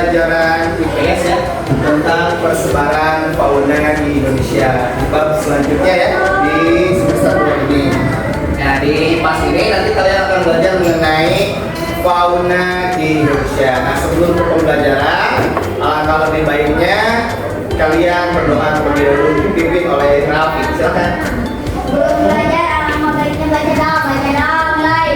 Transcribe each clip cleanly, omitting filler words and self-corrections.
pembelajaran IPS ya tentang persebaran fauna di Indonesia. Bab selanjutnya ya di semester 2 ini. Nah di pas ini nanti kalian akan belajar mengenai fauna di Indonesia. Nah sebelum ke pembelajaran, alangkah lebih baiknya kalian berdoa terlebih dahulu dipimpin oleh Raffi. Silakan. Belajar alangkah baiknya baca doa mulai.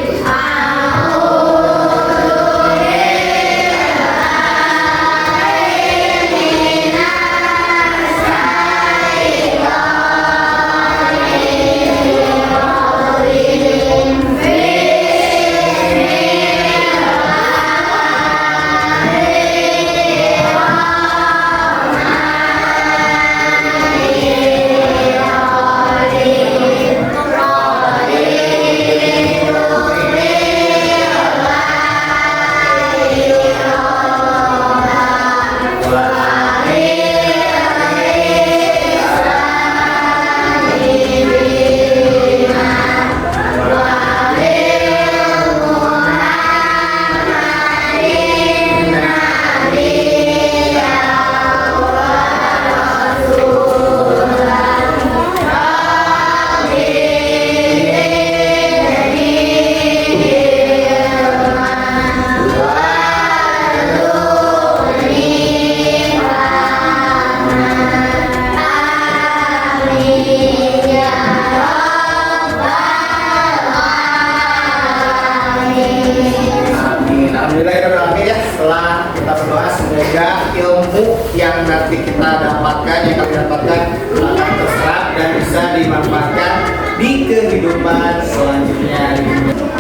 Setelah kita berdoa, semoga ilmu yang nanti kita dapatkan, yang kami dapatkan akan terserap dan bisa dimanfaatkan di kehidupan selanjutnya.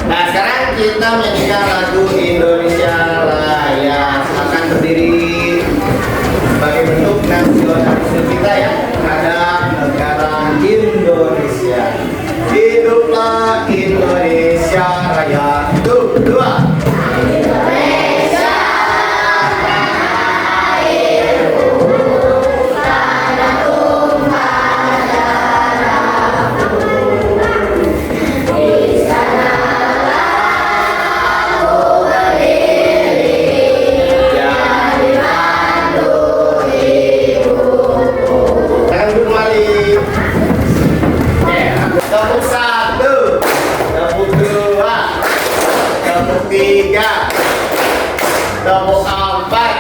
Nah sekarang kita menyanyikan lagu Indonesia Raya. Silakan berdiri sebagai bentuk nasionalisme kita ya terhadap negara Indonesia. Hiduplah Indonesia Raya. Satu, dua. Tepuk satu, tepuk dua, tepuk tiga, tepuk empat.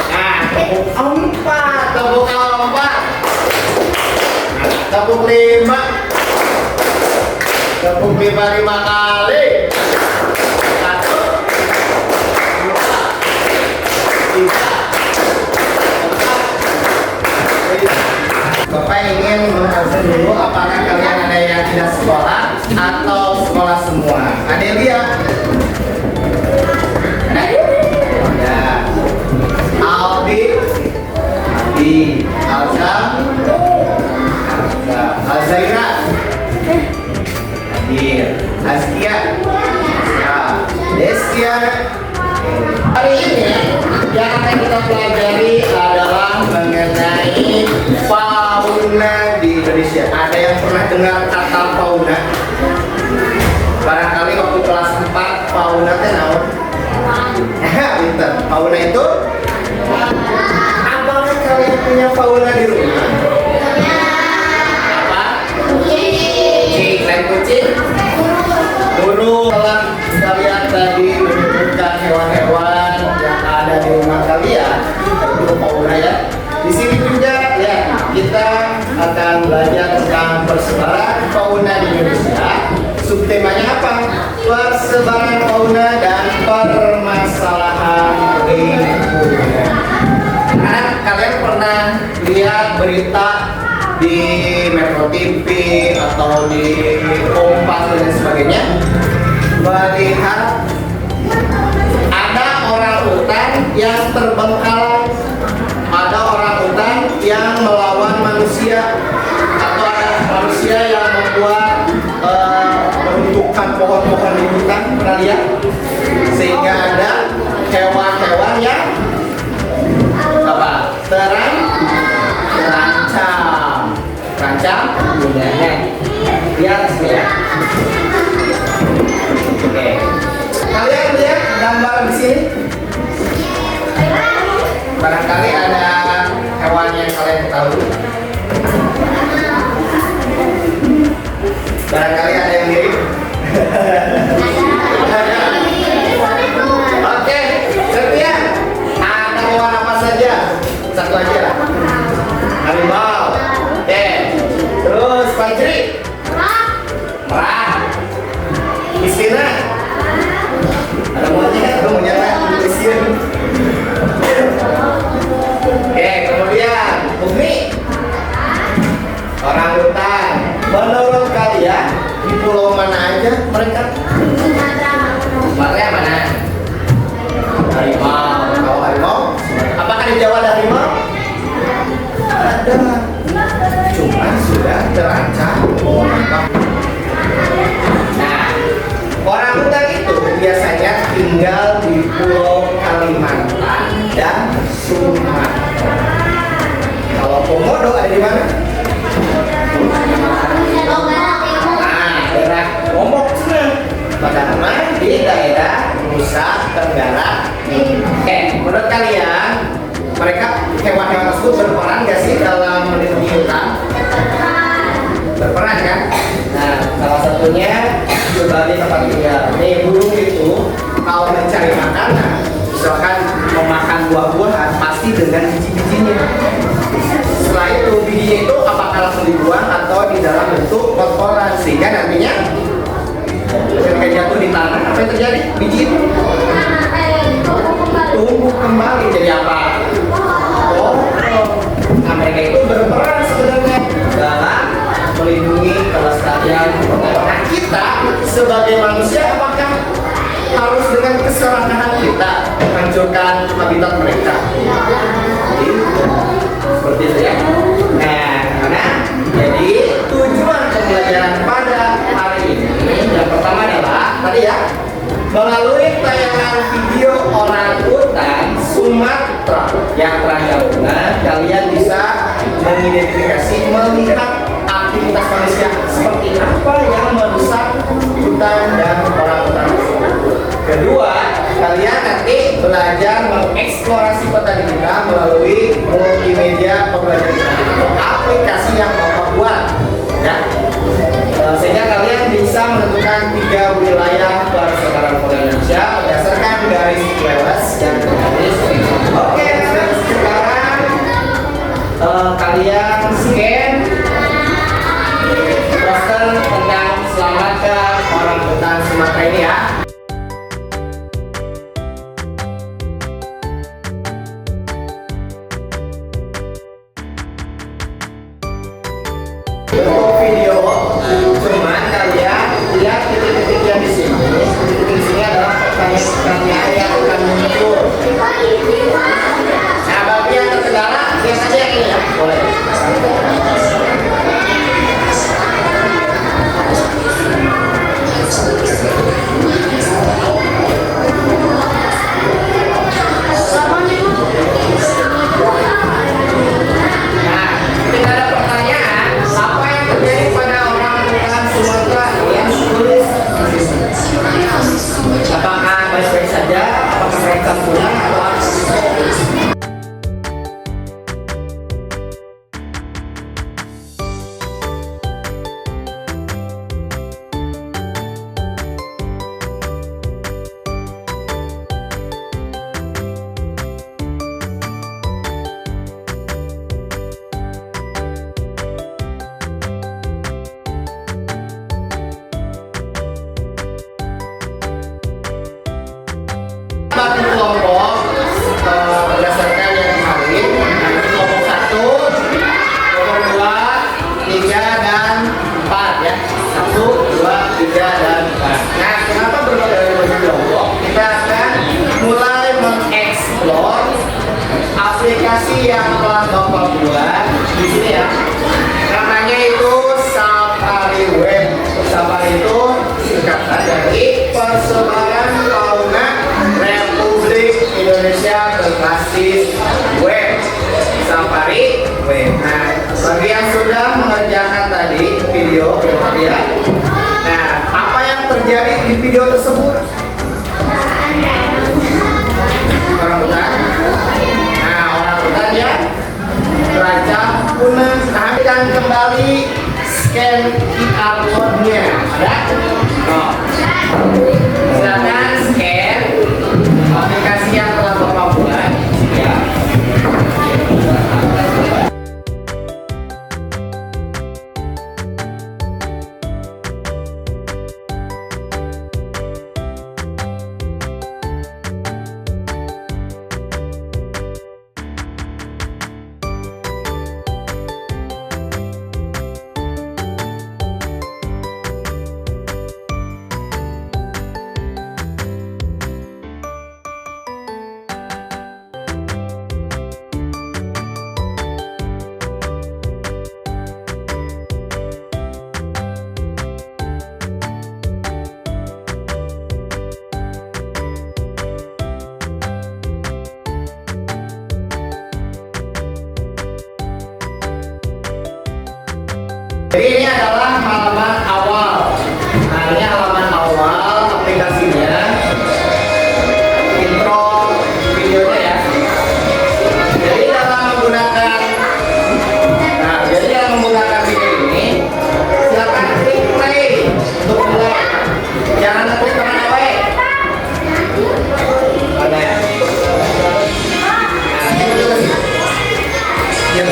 Nah, tepuk empat, tepuk empat. Tepuk lima, tepuk lima kali. Satu, dua, tiga, empat, lima. Bapak ingin mengatakan dulu apakah kalian ada yang tidak sekolah atau sekolah semua? Adelia? Ya. Aldi? Aldi. Alza? Alza. Alzaira? Hadir. Askia? Ya. Destia? Hari ini yang akan kita pelajari adalah mengenai fauna di Indonesia. Ada yang pernah dengar kata fauna? Barangkali waktu kelas 4 fauna teh naon? Pinter. Fauna itu? Apakah kalian punya fauna di rumah? Apa? Kucing. Selain kucing? Burung. Telah kita lihat tadi menyebutkan hewan-hewan yang ada di rumah kalian. Itu fauna ya. Di sini juga ya kita akan belajar tentang persebaran fauna di Indonesia. Subtemanya apa? Persebaran fauna dan permasalahan lingkungan. Nah, kalian pernah lihat berita di Metro TV atau di Kompas dan sebagainya? Melihat ada orang hutan yang terbengkalai, ada orang hutan yang melawan manusia, atau ada manusia yang membuat meruntuhkan pohon-pohon di hutan, pernah lihat? Sehingga ada hewan-hewan yang apa? Terancam, kemudian lihat ya. Oke. Kalian lihat gambar di sini? Barangkali ada hewan yang kalian ketahui. Barangkali ada yang mirip. Oke, Setia. Ada hewan apa saja? Satu aja. Harimau. Oke. Terus Fajri. Merah. Iskina. Ada monyet, Iskina. Oke, kemudian Umi. Orangutan. Menurut kalian di pulau mana aja mereka? Sumatera mana? Harimau. Kalau harimau, apakah di Jawa ada harimau? Ada. Cuma sudah terancam. Nah, orangutan itu biasanya tinggal di Pulau Kalimantan dan Sumatera. Kalau komodo ada di mana? Nah, daerah Lombok sana. Padahal di daerah Nusa Tenggara. Oke, menurut kalian mereka hewan-hewan tersebut berperan nggak sih dalam melindungi hutan? Berperan kan? Nah, salah satunya sebagai tempat tinggal. Nih, burung itu kalau mencari makanan, misalkan memakan buah-buahan, pasti dengan biji-bijinya. Setelah itu bijinya itu apakah langsung dibuang atau di dalam bentuk kotoran, sehingga nantinya ketika jatuh di tanah apa yang terjadi? Biji itu tumbuh kembali jadi apa? Oh, nah, mereka itu berperan sebenarnya dalam melindungi kelestarian. Nah, kita sebagai manusia apakah harus dengan keserakahan kita menghancurkan habitat mereka? Seperti itu ya. Nah, karena jadi tujuan pembelajaran pada hari ini yang pertama adalah tadi ya, melalui tayangan video orangutan Sumatera yang tergabungan, kalian bisa mengidentifikasi, melihat aktivitas manusia seperti apa yang merusak hutan dan orangutan. Kedua, kalian nanti belajar mengeksplorasi petani kita melalui multimedia pembelajaran atau aplikasi yang Bapak buat, ya. Sehingga kalian bisa menentukan 3 wilayah persebaran polio Indonesia berdasarkan garis kelas dan garis. Oke, sekarang kalian scan poster tentang selamatkan orangutan Sumatera ini ya. Untuk video, cuman kalian lihat titik-titik yang di sini. Titik-titik di sini adalah pertanyaan-pertanyaan yang akan muncul. Nah, bagi yang terkendala, lihat saja yang ini ya. Boleh. Nah, ketika ada pertanyaan, apa yang terjadi pada orangutan Sumatera yang tulis? Apakah baik-baik saja? Apakah mereka pulang atau apa? Bagi kelompok berdasarkan yang kemarin, kelompok 1, kelompok 2, 3 dan 4 ya. 1, 2, 3 dan 4. Nah, kenapa berbeda dari kelompok? Kita akan mulai mengeksplor aplikasi yang telah Bapak buat di sini ya. Namanya itu Safari Web. Safari itu singkatan dari Persebaran Fauna Republik Indonesia berbasis web. Safari Web. Nah, bagi yang sudah mengerjakan tadi video ya. Nah, apa yang terjadi di video tersebut? Orangutan. Nah, kali scan QR code-nya. Ada? Oh. Silakan scan aplikasi yang telah Bapak buat. Ya. Jadi ini adalah halaman awal. Nah, ini halaman awal aplikasinya. Intro videonya ya. Jadi dalam menggunakan video ini, silakan klik play untuk mulai. Jangan klik kemana wae. Ada ya. Nah, ini dulu sih. Ya.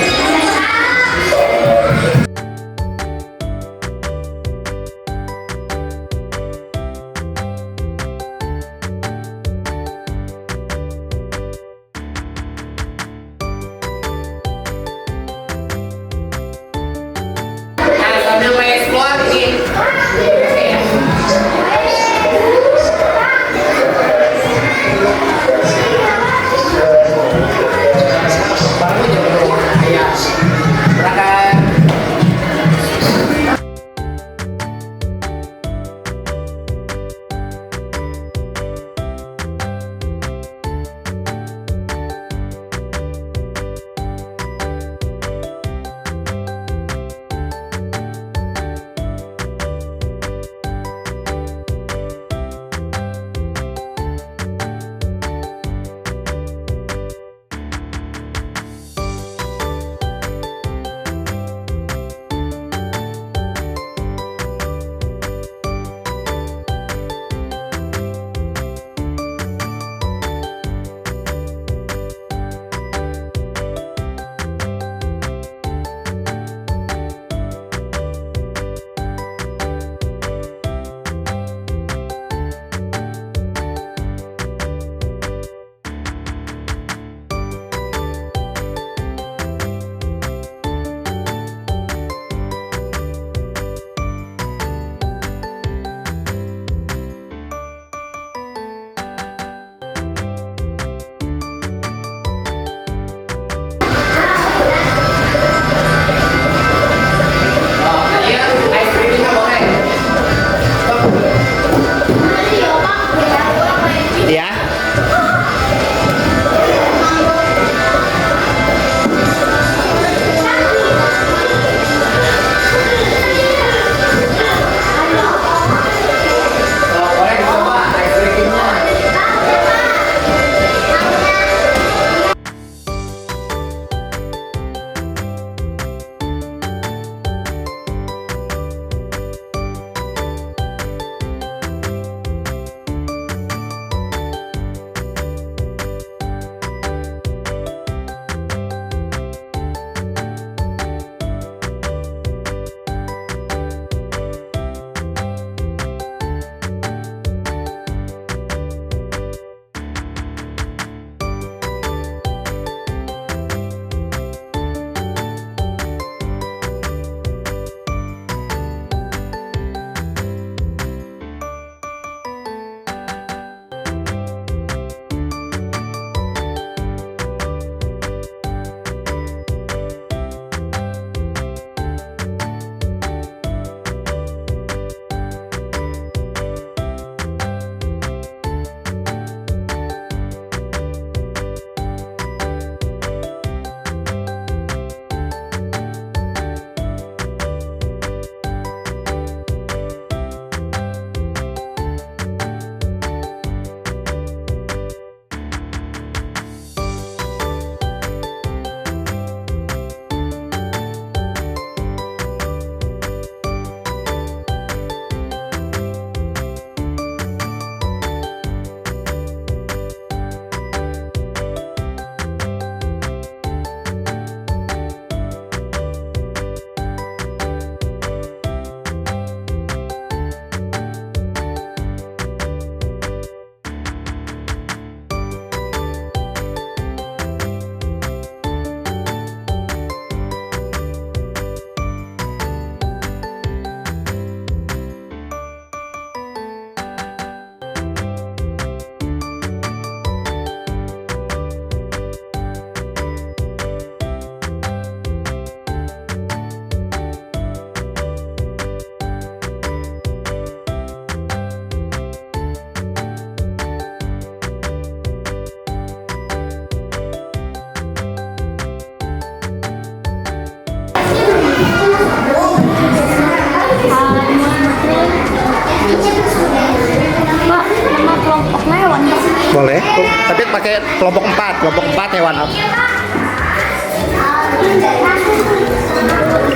Boleh. Tapi pakai kelompok 4 hewan apa?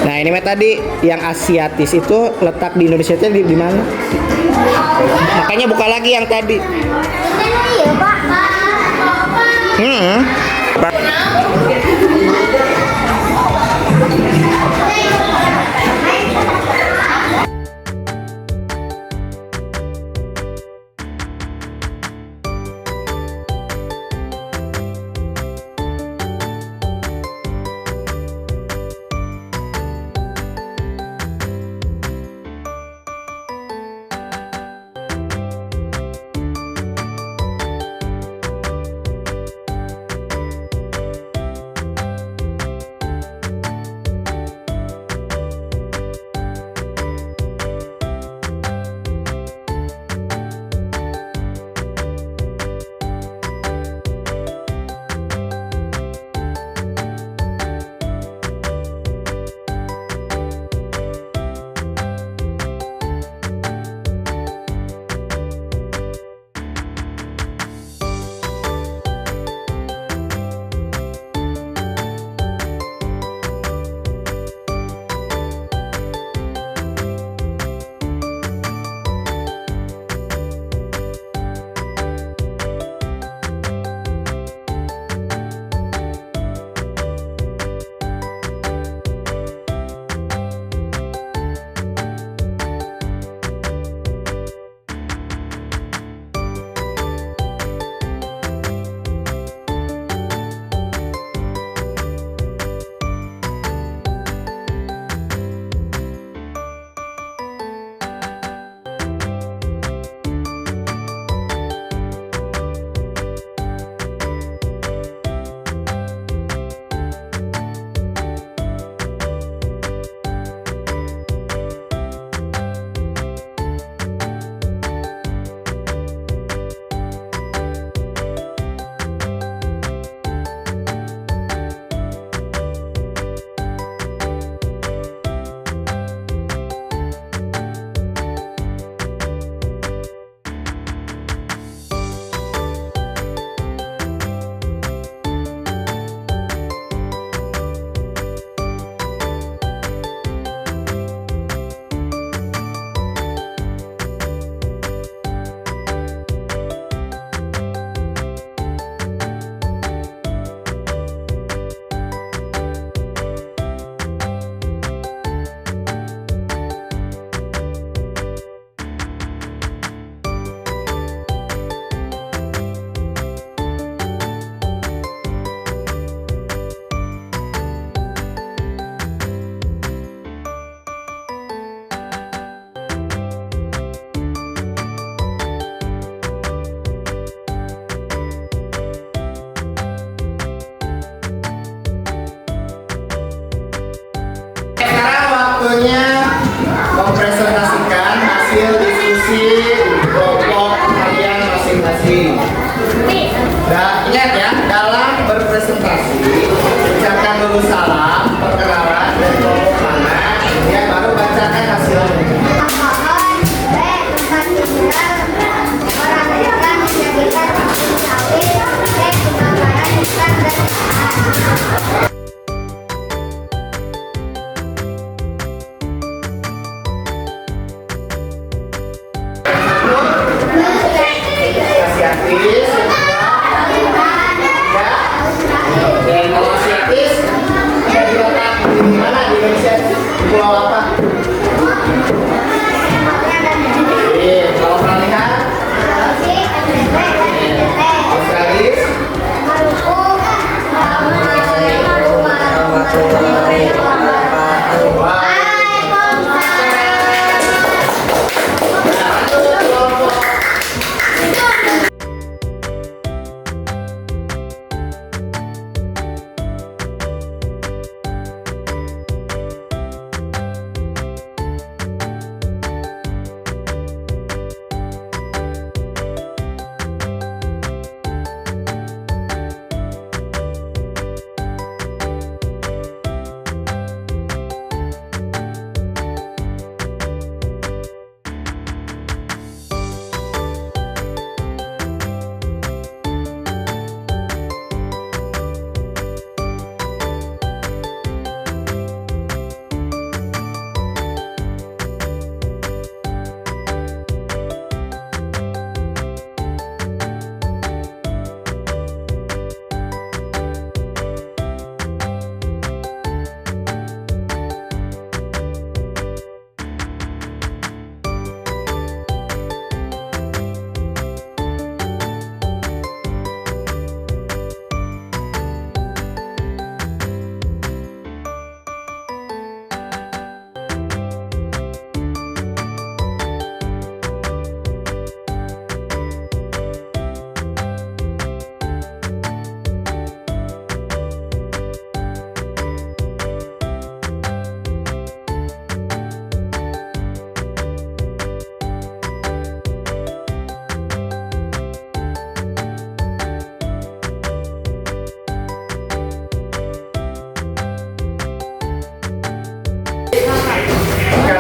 Nah ini mah tadi yang asiatis itu letak di Indonesia itu di mana? Makanya buka lagi yang tadi. Iya, Pak.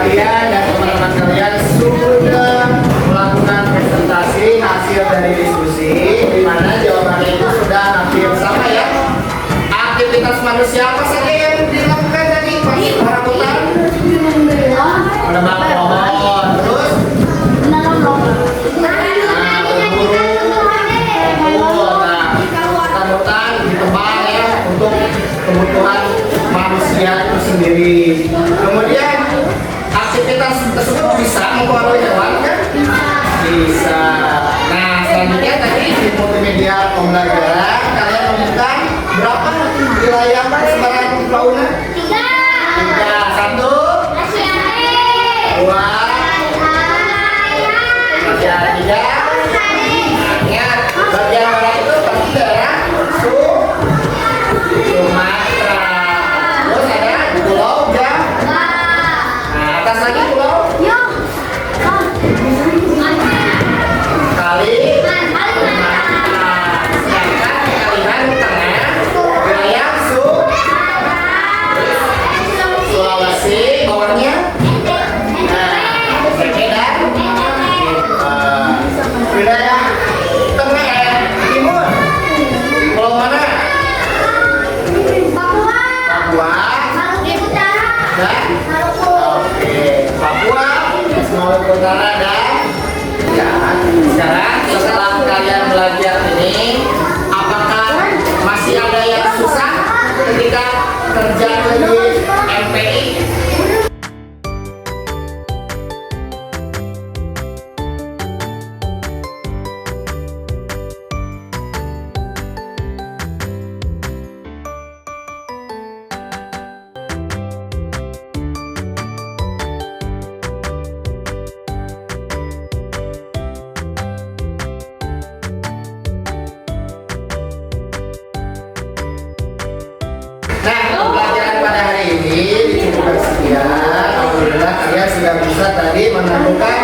kalian dan teman-teman kalian sudah melakukan presentasi hasil dari diskusi, di mana jawabannya itu sudah hampir sama ya. Aktivitas manusia apa saja yang dilakukan tadi? Orang hutan menebang pohon, terus hutan ditebang ya untuk kebutuhan manusia itu sendiri. Kemudian aktivitas tersebut bisa mempengaruhi hewan kan? Bisa. Nah selanjutnya tadi di multimedia pembelajaran kalian menemukan berapa wilayah persebaran fauna? 3, 1, 2, 3. Ingat, bagian barat itu pasti daerah Sumatera. Terus ada Pulau Jawa. Nah, atas lagi Pulau Kalimantan. Sedangkan Kalimantan Tengah, wilayah Sulawesi, bawahnya wilayah tengah ya, timur. Pulau mana? Papua. Dan? Oke, Papua, Maluku Utara dan ya. Sekarang setelah kalian belajar ini, apakah masih ada yang susah ketika kerja di MPI? Nah, pembelajaran pada hari ini dicukupkan sekian. Alhamdulillah kalian sudah bisa tadi menemukan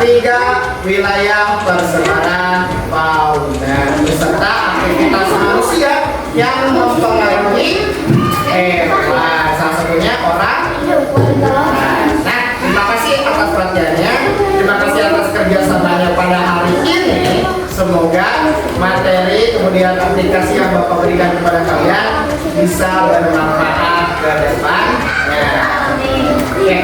3 wilayah persebaran fauna beserta aktivitas manusia yang mempengaruhi hewan. Salah satunya orang. Nah, terima kasih atas perhatiannya. Terima kasih atas kerjasamanya pada hari ini. Semoga materi kemudian aplikasi yang Bapak berikan kepada kalian bisa bermanfaat ke depan. Oke,